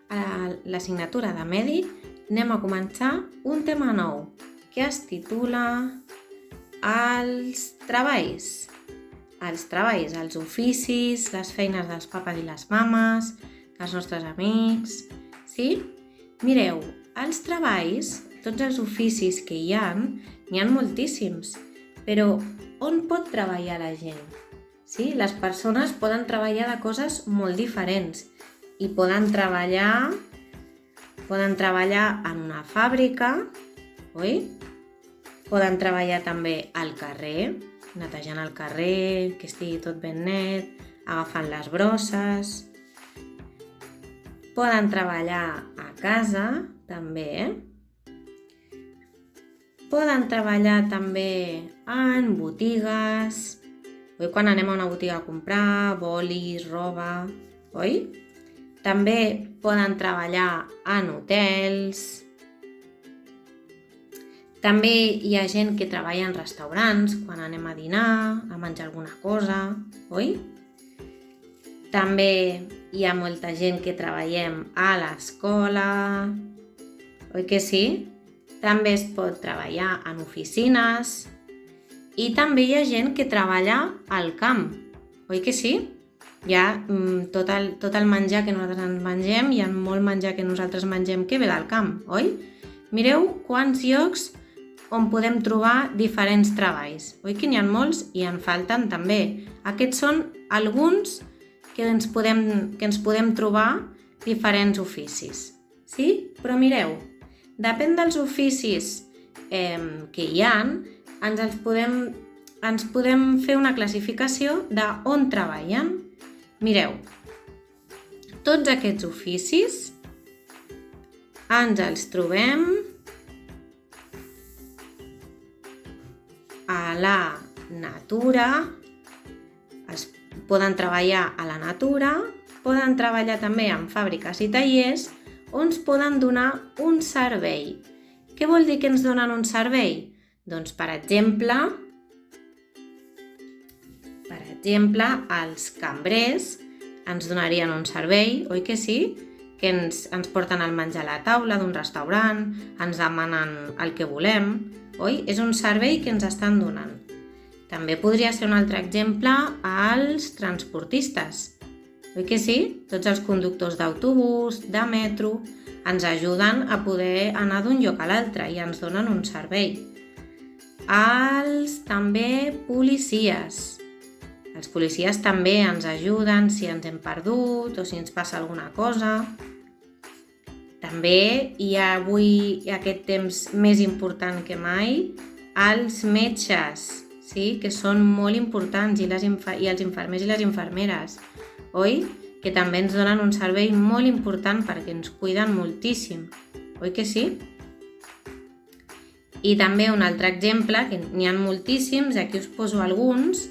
a l'assignatura de Medi anem a començar un tema nou que es titula els treballs. Els treballs, els oficis, les feines dels papes i les mames, dels nostres amics, sí? Mireu, els treballs, tots els oficis que hi ha moltíssims, però on pot treballar la gent? Sí? Les persones poden treballar de coses molt diferents i poden treballar en una fàbrica, oi? Poden treballar també al carrer, netejant el carrer, que estigui tot ben net, agafant les brosses. Poden treballar a casa, també. Poden treballar també en botigues, oi? Quan anem a una botiga a comprar bolis, roba, oi? També poden treballar en hotels. També hi ha gent que treballa en restaurants, quan anem a dinar, a menjar alguna cosa, oi? També hi ha molta gent que treballem a l'escola, oi que sí? També es pot treballar en oficines i també hi ha gent que treballa al camp, oi que sí? Hi ha tot el menjar que nosaltres ens mengem, hi ha molt menjar que nosaltres mengem que ve del camp, oi? Mireu quants llocs on podem trobar diferents treballs, oi que n'hi ha molts i en falten també. Aquests són alguns que ens podem trobar diferents oficis, sí? Però mireu, depèn dels oficis que hi ha, ens podem fer una classificació d'on treballen. Mireu, tots aquests oficis ens els trobem a la natura, poden treballar a la natura, poden treballar també en fàbriques i tallers on ens poden donar un servei. Què vol dir que ens donen un servei? Doncs, per exemple, els cambrers ens donarien un servei, oi que sí? Que ens porten el menjar a la taula d'un restaurant, ens demanen el que volem, oi? És un servei que ens estan donant. També podria ser un altre exemple els transportistes, oi que sí? Tots els conductors d'autobús, de metro, ens ajuden a poder anar d'un lloc a l'altre i ens donen un servei. També policies. Els policies també ens ajuden si ens hem perdut o si ens passa alguna cosa. També hi ha avui, aquest temps més important que mai, els metges, sí? Que són molt importants, i els infermers i les infermeres, oi? Que també ens donen un servei molt important perquè ens cuiden moltíssim, oi que sí? I també un altre exemple, que n'hi ha moltíssims, aquí us poso alguns,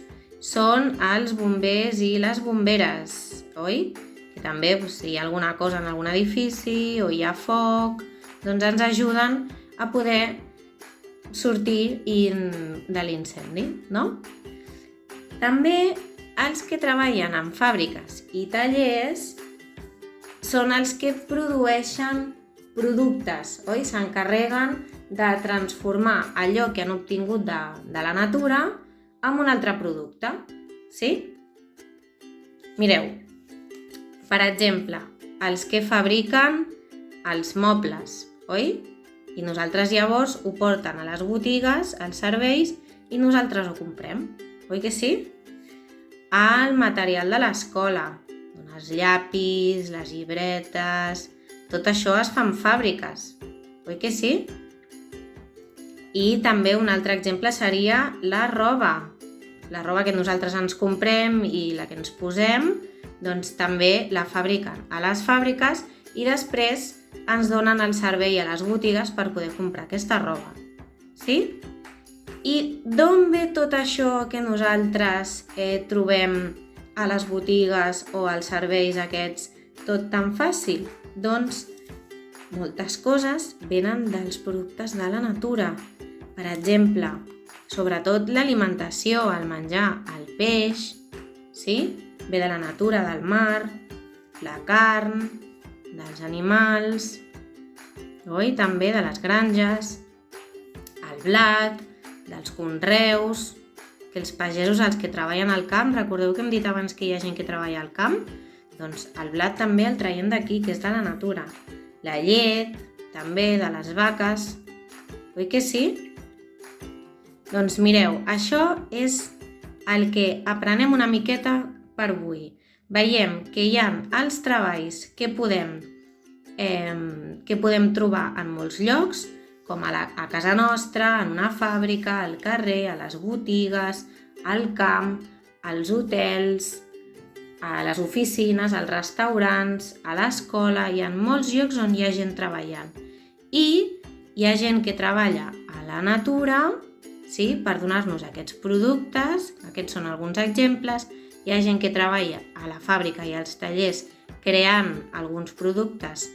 són els bombers i les bomberes, oi? Que també, si hi ha alguna cosa en algun edifici o hi ha foc, doncs ens ajuden a poder sortir de l'incendi, no? També els que treballen en fàbriques i tallers són els que produeixen productes, oi? S'encarreguen de transformar allò que han obtingut de la natura en un altre producte, sí? Mireu, per exemple, els que fabriquen els mobles, oi? I nosaltres llavors ho porten a les botigues, als serveis, i nosaltres ho comprem, oi que sí? El material de l'escola, els llapis, les llibretes, tot això es fa en fàbriques, oi que sí? I també un altre exemple seria la roba. La roba que nosaltres ens comprem i la que ens posem, doncs també la fabriquen a les fàbriques i després ens donen el servei a les botigues per poder comprar aquesta roba, sí? I d'on ve tot això que nosaltres trobem a les botigues o als serveis aquests tot tan fàcil? Doncs moltes coses venen dels productes de la natura. Per exemple, sobretot l'alimentació, el menjar, el peix, sí? Ve de la natura, del mar, la carn, dels animals, oi? També de les granges, el blat, dels conreus, que els pagesos, els que treballen al camp, recordeu que hem dit abans que hi ha gent que treballa al camp? Doncs el blat també el traiem d'aquí, que és de la natura. La llet, també, de les vaques, oi que sí? Doncs mireu, això és el que aprenem una miqueta per avui. Veiem que hi ha els treballs que podem trobar en molts llocs, com a casa nostra, en una fàbrica, al carrer, a les botigues, al camp, als hotels, a les oficines, als restaurants, a l'escola. Hi ha molts llocs on hi ha gent treballant. I hi ha gent que treballa a la natura, sí, per donar-nos aquests productes, aquests són alguns exemples. Hi ha gent que treballa a la fàbrica i als tallers creant alguns productes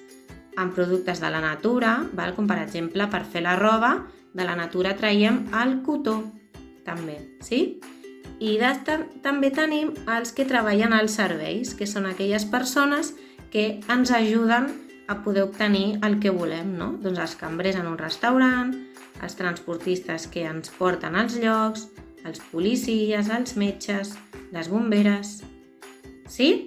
amb productes de la natura, com per exemple per fer la roba, de la natura traiem el cotó, també, sí? I també tenim els que treballen als serveis, que són aquelles persones que ens ajuden a poder obtenir el que volem, no? Doncs els cambrers en un restaurant, els transportistes que ens porten als llocs, els policies, els metges, les bomberes. Sí?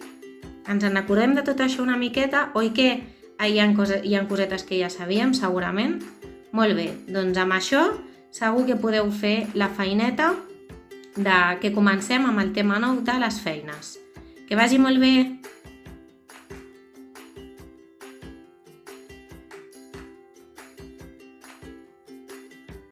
Ens en acordem de tot això una miqueta? Oi que hi ha cosetes que ja sabíem, segurament? Molt bé, doncs amb això segur que podeu fer la feineta que comencem amb el tema nou de les feines. Que vagi molt bé!